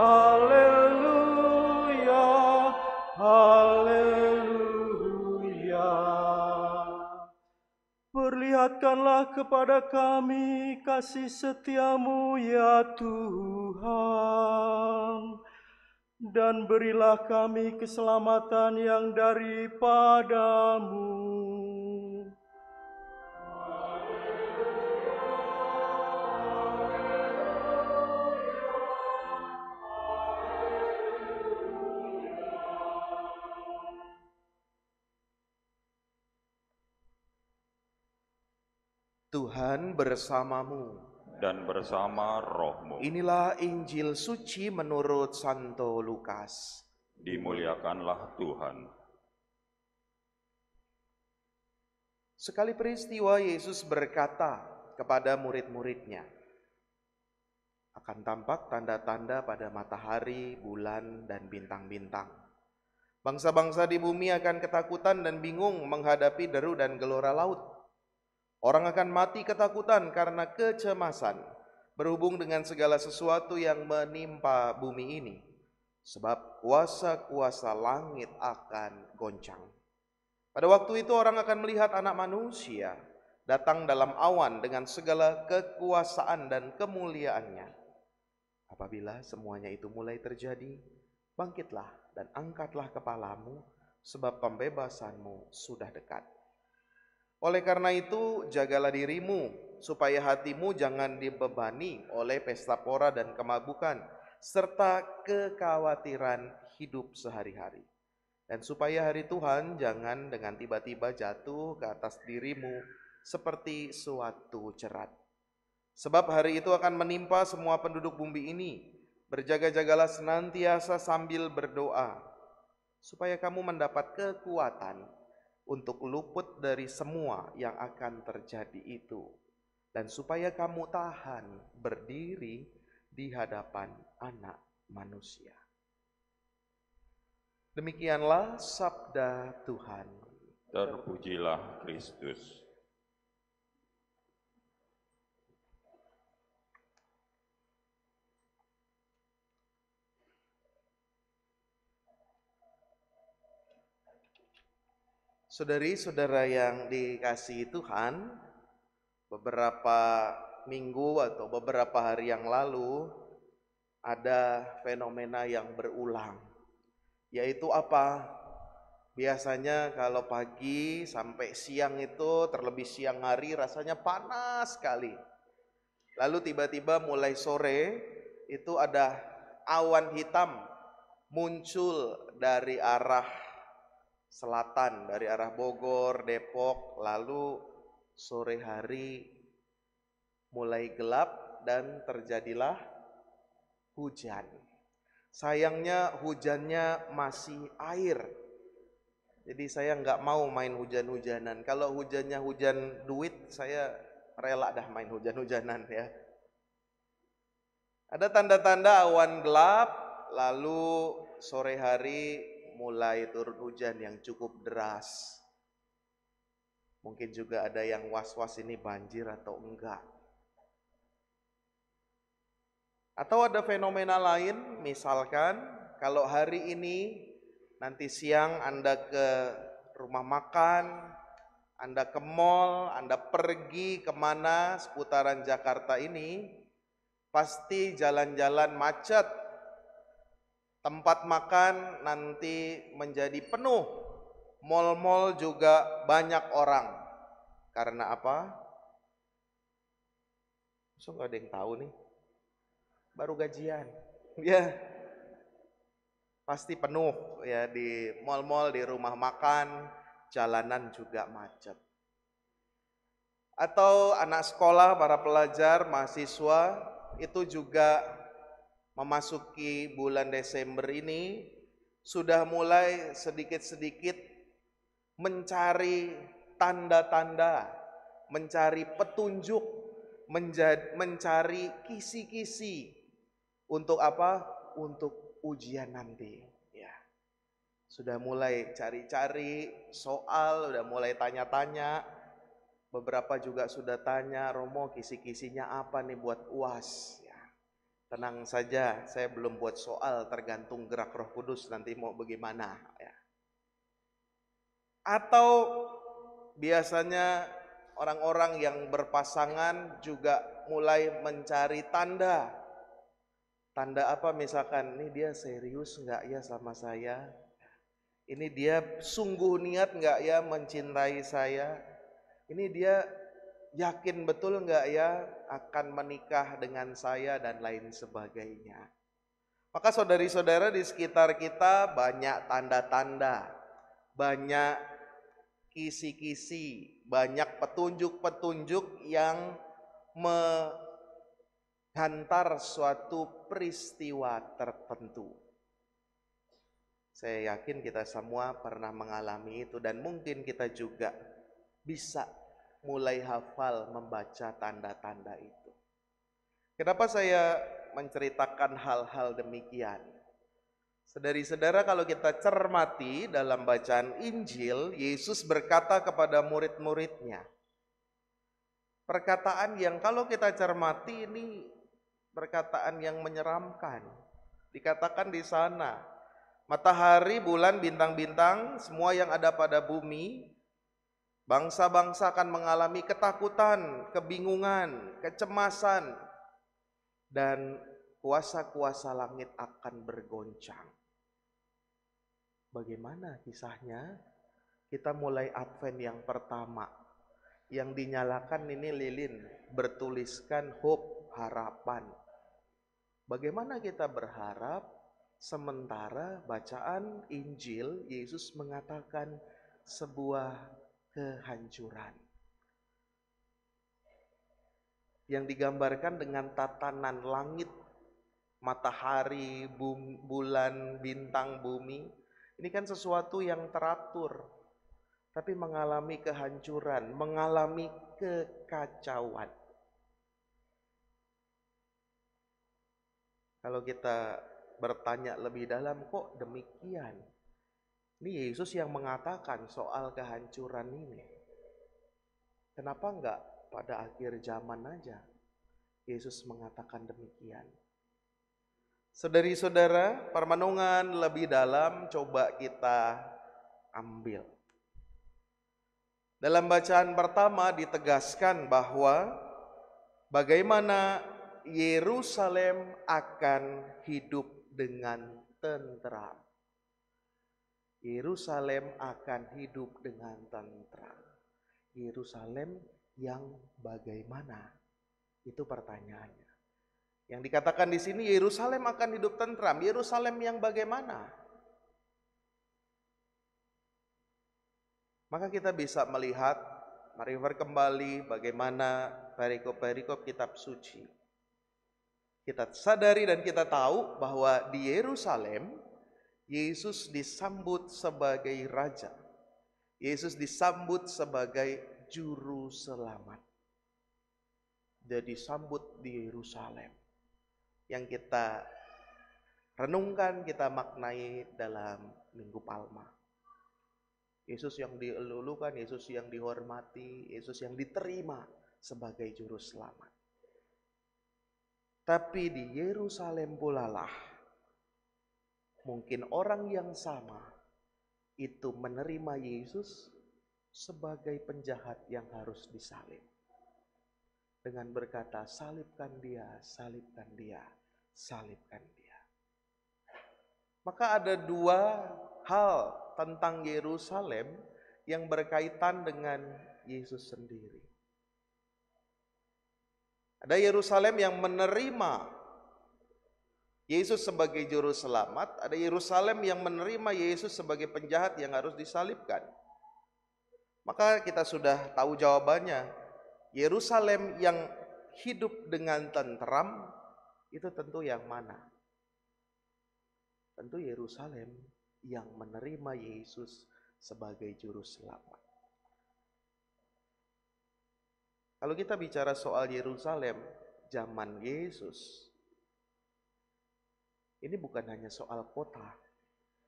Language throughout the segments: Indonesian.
haleluya, haleluya. Perlihatkanlah kepada kami kasih setiamu ya Tuhan, dan berilah kami keselamatan yang daripadamu. Tuhan bersamamu. Dan bersama rohmu. Inilah Injil suci menurut Santo Lukas. Dimuliakanlah Tuhan. Sekali peristiwa Yesus berkata kepada murid-muridnya, akan tampak tanda-tanda pada matahari, bulan, dan bintang-bintang. Bangsa-bangsa di bumi akan ketakutan dan bingung menghadapi deru dan gelora laut. Orang akan mati ketakutan karena kecemasan berhubung dengan segala sesuatu yang menimpa bumi ini. Sebab kuasa-kuasa langit akan goncang. Pada waktu itu orang akan melihat Anak Manusia datang dalam awan dengan segala kekuasaan dan kemuliaannya. Apabila semuanya itu mulai terjadi, bangkitlah dan angkatlah kepalamu, sebab pembebasanmu sudah dekat. Oleh karena itu, jagalah dirimu, supaya hatimu jangan dibebani oleh pesta pora dan kemabukan, serta kekhawatiran hidup sehari-hari. Dan supaya hari Tuhan jangan dengan tiba-tiba jatuh ke atas dirimu seperti suatu cerat. Sebab hari itu akan menimpa semua penduduk bumi ini. Berjaga-jagalah senantiasa sambil berdoa, supaya kamu mendapat kekuatan untuk luput dari semua yang akan terjadi itu, dan supaya kamu tahan berdiri di hadapan Anak Manusia. Demikianlah sabda Tuhan. Terpujilah Kristus. Saudari-saudara yang dikasihi Tuhan, beberapa minggu atau beberapa hari yang lalu ada fenomena yang berulang, yaitu apa? Biasanya kalau pagi sampai siang itu, terlebih siang hari, rasanya panas sekali. Lalu tiba-tiba mulai sore itu ada awan hitam muncul dari arah selatan, dari arah Bogor, Depok. Lalu sore hari mulai gelap dan terjadilah hujan. Sayangnya hujannya masih air. Jadi saya nggak mau main hujan-hujanan. Kalau hujannya hujan duit, saya rela dah main hujan-hujanan ya. Ada tanda-tanda awan gelap, lalu sore hari mulai turun hujan yang cukup deras. Mungkin juga ada yang was-was ini banjir atau enggak. Atau ada fenomena lain, misalkan kalau hari ini nanti siang Anda ke rumah makan, Anda ke mall, Anda pergi kemana seputaran Jakarta ini, pasti jalan-jalan macet. Tempat makan nanti menjadi penuh. Mall-mall juga banyak orang. Karena apa? So gak ada yang tahu nih. Baru gajian. Ya. Pasti penuh ya di mall-mall, di rumah makan, jalanan juga macet. Atau anak sekolah, para pelajar, mahasiswa itu juga memasuki bulan Desember ini sudah mulai sedikit-sedikit mencari tanda-tanda, mencari petunjuk, mencari kisi-kisi untuk apa? Untuk ujian nanti. Ya, sudah mulai cari-cari soal, sudah mulai tanya-tanya. Beberapa juga sudah tanya, Romo kisi-kisinya apa nih buat UAS? Ya. Tenang saja, saya belum buat soal, tergantung gerak Roh Kudus nanti mau bagaimana ya. Atau biasanya orang-orang yang berpasangan juga mulai mencari tanda. Tanda apa misalkan, ini dia serius enggak ya sama saya? Ini dia sungguh niat enggak ya mencintai saya? Ini dia yakin betul enggak ya akan menikah dengan saya dan lain sebagainya. Maka saudari-saudara di sekitar kita banyak tanda-tanda, banyak kisi-kisi, banyak petunjuk-petunjuk yang menghantar suatu peristiwa tertentu. Saya yakin kita semua pernah mengalami itu dan mungkin kita juga bisa mulai hafal membaca tanda-tanda itu. Kenapa saya menceritakan hal-hal demikian? Saudari-saudara, kalau kita cermati dalam bacaan Injil, Yesus berkata kepada murid-muridnya, perkataan yang kalau kita cermati ini perkataan yang menyeramkan. Dikatakan di sana, matahari, bulan, bintang-bintang, semua yang ada pada bumi, bangsa-bangsa akan mengalami ketakutan, kebingungan, kecemasan, dan kuasa-kuasa langit akan bergoncang. Bagaimana kisahnya? Kita mulai Advent yang pertama. Yang dinyalakan ini lilin, bertuliskan hope, harapan. Bagaimana kita berharap sementara bacaan Injil Yesus mengatakan sebuah kehancuran yang digambarkan dengan tatanan langit, matahari, bulan, bintang, bumi. Ini kan sesuatu yang teratur, tapi mengalami kehancuran, mengalami kekacauan. Kalau kita bertanya lebih dalam, kok demikian? Ini Yesus yang mengatakan soal kehancuran ini. Kenapa enggak pada akhir zaman aja Yesus mengatakan demikian? Saudari-saudara, permenungan lebih dalam coba kita ambil. Dalam bacaan pertama ditegaskan bahwa bagaimana Yerusalem akan hidup dengan tentram. Yerusalem akan hidup dengan tentram. Yerusalem yang bagaimana? Itu pertanyaannya. Yang dikatakan di sini Yerusalem akan hidup tentram. Yerusalem yang bagaimana? Maka kita bisa melihat, mari kembali bagaimana perikop-perikop kitab suci. Kita sadari dan kita tahu bahwa di Yerusalem Yesus disambut sebagai raja. Yesus disambut sebagai juru selamat. Dia disambut di Yerusalem. Yang kita renungkan, kita maknai dalam Minggu Palma. Yesus yang dielulukan, Yesus yang dihormati, Yesus yang diterima sebagai juru selamat. Tapi di Yerusalem pula lah mungkin orang yang sama itu menerima Yesus sebagai penjahat yang harus disalib. Dengan berkata, salibkan dia, salibkan dia, salibkan dia. Maka ada dua hal tentang Yerusalem yang berkaitan dengan Yesus sendiri. Ada Yerusalem yang menerima Yesus sebagai juru selamat, ada Yerusalem yang menerima Yesus sebagai penjahat yang harus disalibkan. Maka kita sudah tahu jawabannya. Yerusalem yang hidup dengan tentram itu tentu yang mana? Tentu Yerusalem yang menerima Yesus sebagai juru selamat. Kalau kita bicara soal Yerusalem zaman Yesus, ini bukan hanya soal kota,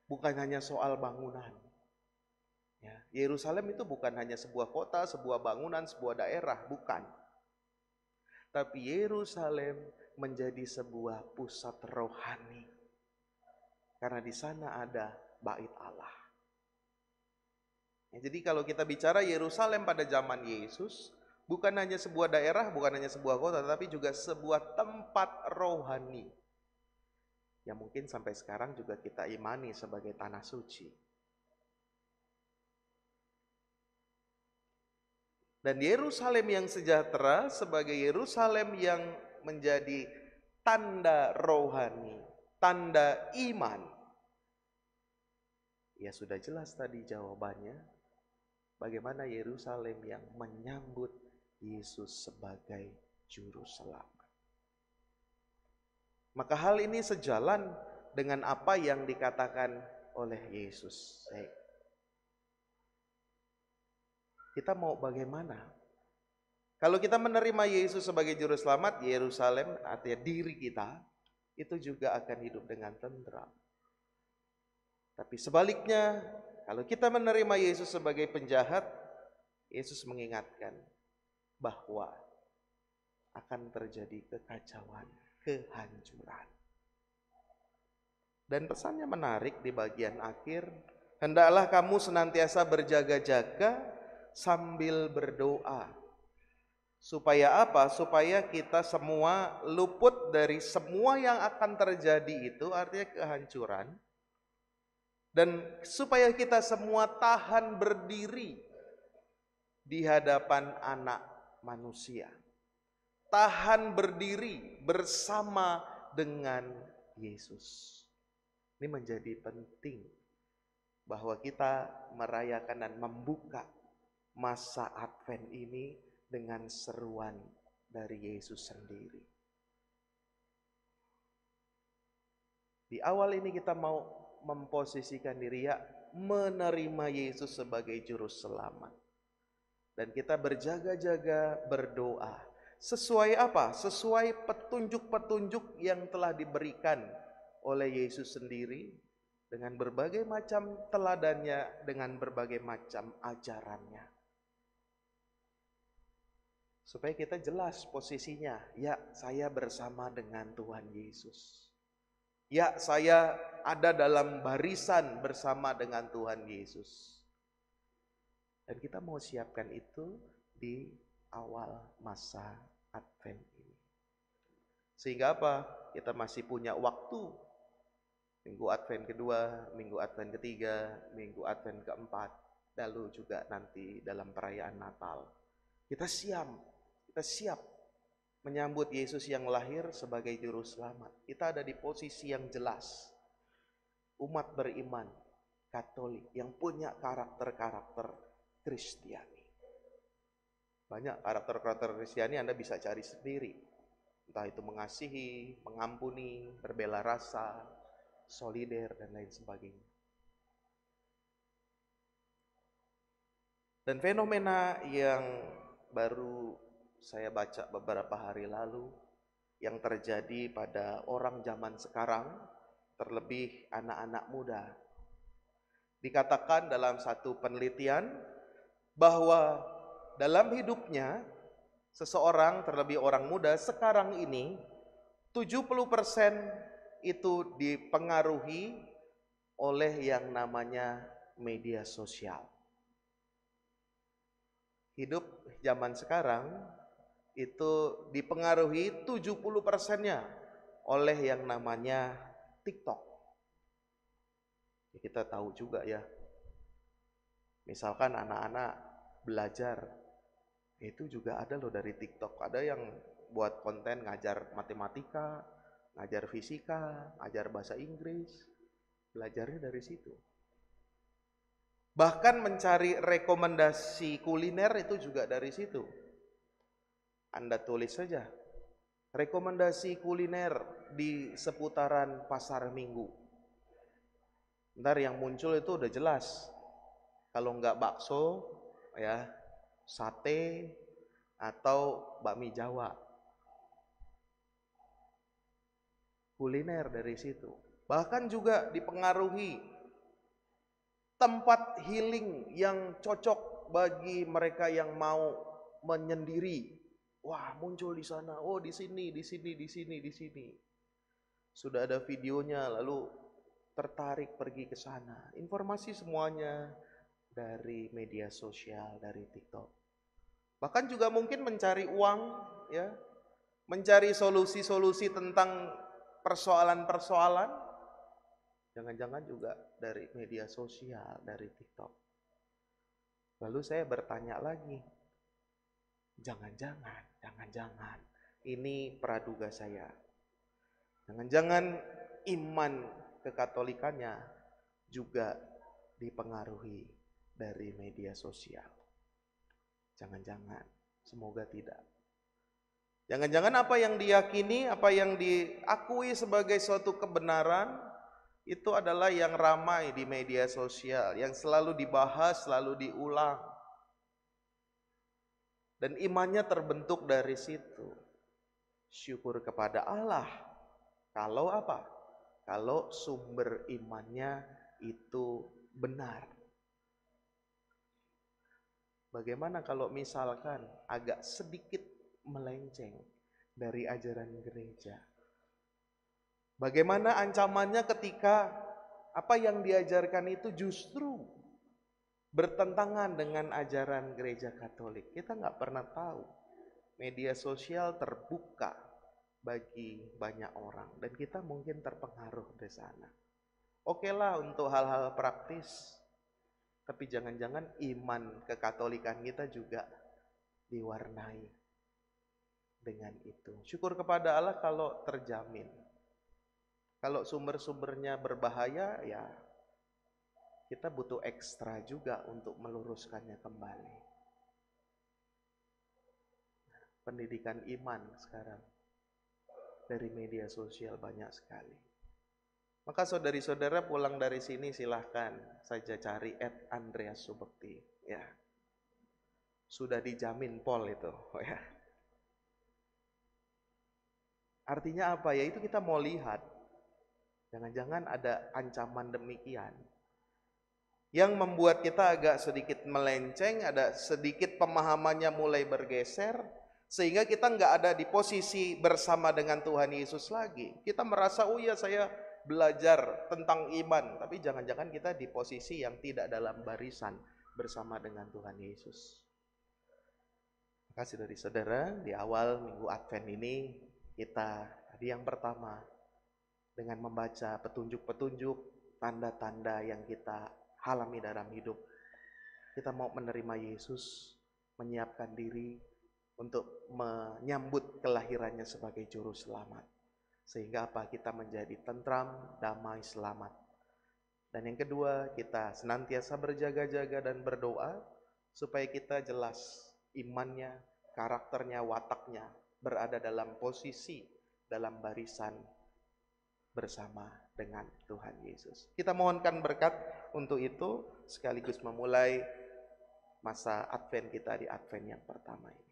bukan hanya soal bangunan. Ya, Yerusalem itu bukan hanya sebuah kota, sebuah bangunan, sebuah daerah, bukan. tapi Yerusalem menjadi sebuah pusat rohani. Karena di sana ada bait Allah. Ya, jadi kalau kita bicara Yerusalem pada zaman Yesus, bukan hanya sebuah daerah, bukan hanya sebuah kota, tapi juga sebuah tempat rohani. Yang mungkin sampai sekarang juga kita imani sebagai tanah suci. Dan Yerusalem yang sejahtera sebagai Yerusalem yang menjadi tanda rohani, tanda iman. Ya sudah jelas tadi jawabannya. Bagaimana Yerusalem yang menyambut Yesus sebagai juru selamat. Maka hal ini sejalan dengan apa yang dikatakan oleh Yesus. Kita mau bagaimana? Kalau kita menerima Yesus sebagai juru selamat, Yerusalem artinya diri kita, itu juga akan hidup dengan tentram. Tapi sebaliknya, kalau kita menerima Yesus sebagai penjahat, Yesus mengingatkan bahwa akan terjadi kekacauan, kehancuran. Dan pesannya menarik di bagian akhir, hendaklah kamu senantiasa berjaga-jaga sambil berdoa. Supaya apa? Supaya kita semua luput dari semua yang akan terjadi itu, artinya kehancuran. Dan supaya kita semua tahan berdiri di hadapan Anak Manusia. Tahan berdiri bersama dengan Yesus. Ini menjadi penting bahwa kita merayakan dan membuka masa Advent ini dengan seruan dari Yesus sendiri. Di awal ini kita mau memposisikan diri, ya, menerima Yesus sebagai juru selamat. Dan kita berjaga-jaga berdoa. Sesuai apa? Sesuai petunjuk-petunjuk yang telah diberikan oleh Yesus sendiri, dengan berbagai macam teladannya, dengan berbagai macam ajarannya. Supaya kita jelas posisinya, ya saya bersama dengan Tuhan Yesus. Ya saya ada dalam barisan bersama dengan Tuhan Yesus. Dan kita mau siapkan itu di awal masa Advent ini. Sehingga apa? Kita masih punya waktu. Minggu Advent kedua, Minggu Advent ketiga, Minggu Advent keempat, lalu juga nanti dalam perayaan Natal. Kita siap menyambut Yesus yang lahir sebagai juru selamat. Kita ada di posisi yang jelas. Umat beriman, Katolik, yang punya karakter-karakter Kristiani. Banyak karakter-karakter Kristiani Anda bisa cari sendiri. Entah itu mengasihi, mengampuni, berbela rasa, solider, dan lain sebagainya. Dan fenomena yang baru saya baca beberapa hari lalu, yang terjadi pada orang zaman sekarang, terlebih anak-anak muda. Dikatakan dalam satu penelitian bahwa dalam hidupnya seseorang, terlebih orang muda sekarang ini, 70% itu dipengaruhi oleh yang namanya media sosial. Hidup zaman sekarang itu dipengaruhi 70%-nya oleh yang namanya TikTok. Kita tahu juga ya, misalkan anak-anak belajar, itu juga ada loh dari TikTok. Ada yang buat konten ngajar matematika, ngajar fisika, ngajar bahasa Inggris, belajarnya dari situ. Bahkan mencari rekomendasi kuliner itu juga dari situ. Anda tulis saja, rekomendasi kuliner di seputaran pasar Minggu. Ntar yang muncul itu udah jelas. Kalau nggak bakso, ya sate atau bakmi Jawa. Kuliner dari situ. Bahkan juga dipengaruhi tempat healing yang cocok bagi mereka yang mau menyendiri, Wah, muncul di sana, oh di sini, di sini, di sini, di sini. Sudah ada videonya, lalu tertarik pergi ke sana. Informasi semuanya dari media sosial, dari TikTok. Bahkan juga mungkin mencari uang, ya, mencari solusi-solusi tentang persoalan-persoalan. Jangan-jangan juga dari media sosial, dari TikTok. Lalu saya bertanya lagi, jangan-jangan, ini praduga saya. Jangan-jangan iman kekatolikannya juga dipengaruhi dari media sosial. Jangan-jangan, semoga tidak. Jangan-jangan apa yang diyakini, apa yang diakui sebagai suatu kebenaran, itu adalah yang ramai di media sosial, yang selalu dibahas, selalu diulang. Dan imannya terbentuk dari situ. Syukur kepada Allah. Kalau apa? Kalau sumber imannya itu benar. Bagaimana kalau misalkan agak sedikit melenceng dari ajaran gereja? Bagaimana ancamannya ketika apa yang diajarkan itu justru bertentangan dengan ajaran gereja Katolik? Kita nggak pernah tahu. Media sosial terbuka bagi banyak orang dan kita mungkin terpengaruh dari sana. Oke lah untuk hal-hal praktis, tapi jangan-jangan iman kekatolikan kita juga diwarnai dengan itu. Syukur kepada Allah kalau terjamin. Kalau sumber-sumbernya berbahaya, ya kita butuh ekstra juga untuk meluruskannya kembali. Pendidikan iman sekarang dari media sosial banyak sekali. Maka saudari-saudara pulang dari sini silahkan saja cari @andreasubekti, ya. Sudah dijamin Pol itu, ya. Artinya apa ya? Itu kita mau lihat. Jangan-jangan ada ancaman demikian yang membuat kita agak sedikit melenceng, ada sedikit pemahamannya mulai bergeser, sehingga kita nggak ada di posisi bersama dengan Tuhan Yesus lagi. Kita merasa, oh ya saya belajar tentang iman, tapi jangan-jangan kita di posisi yang tidak dalam barisan bersama dengan Tuhan Yesus. Terima kasih dari saudara, di awal minggu Advent ini kita tadi yang pertama dengan membaca petunjuk-petunjuk, tanda-tanda yang kita alami dalam hidup. Kita mau menerima Yesus, menyiapkan diri untuk menyambut kelahirannya sebagai juru selamat. Sehingga apa? Kita menjadi tentram, damai, selamat. Dan yang kedua, kita senantiasa berjaga-jaga dan berdoa supaya kita jelas imannya, karakternya, wataknya berada dalam posisi, dalam barisan bersama dengan Tuhan Yesus. Kita mohonkan berkat untuk itu sekaligus memulai masa Advent kita di Advent yang pertama ini.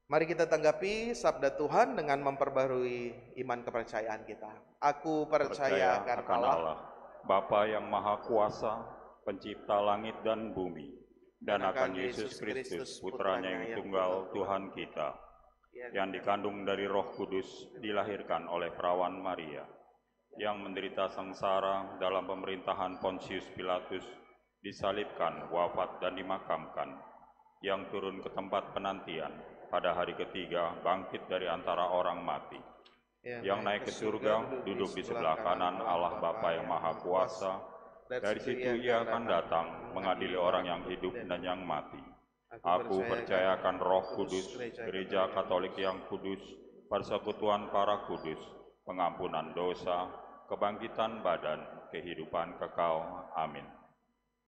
Mari kita tanggapi sabda Tuhan dengan memperbarui iman kepercayaan kita. Aku percaya akan Allah, Bapa yang Maha Kuasa, pencipta langit dan bumi, dan akan Yesus Kristus, putranya yang tunggal, Tuhan kita, yang dikandung dari Roh Kudus, dilahirkan oleh perawan Maria, yang menderita sengsara dalam pemerintahan Pontius Pilatus, disalibkan, wafat dan dimakamkan, yang turun ke tempat penantian, pada hari ketiga bangkit dari antara orang mati, yang naik ke surga, duduk di sebelah kanan Allah Bapa yang Maha Kuasa. Dari situ ia akan datang mengadili orang yang hidup dan yang mati. Aku percaya akan Roh Kudus, Gereja Katolik yang kudus, persekutuan para kudus, pengampunan dosa, kebangkitan badan, kehidupan kekal. Amin.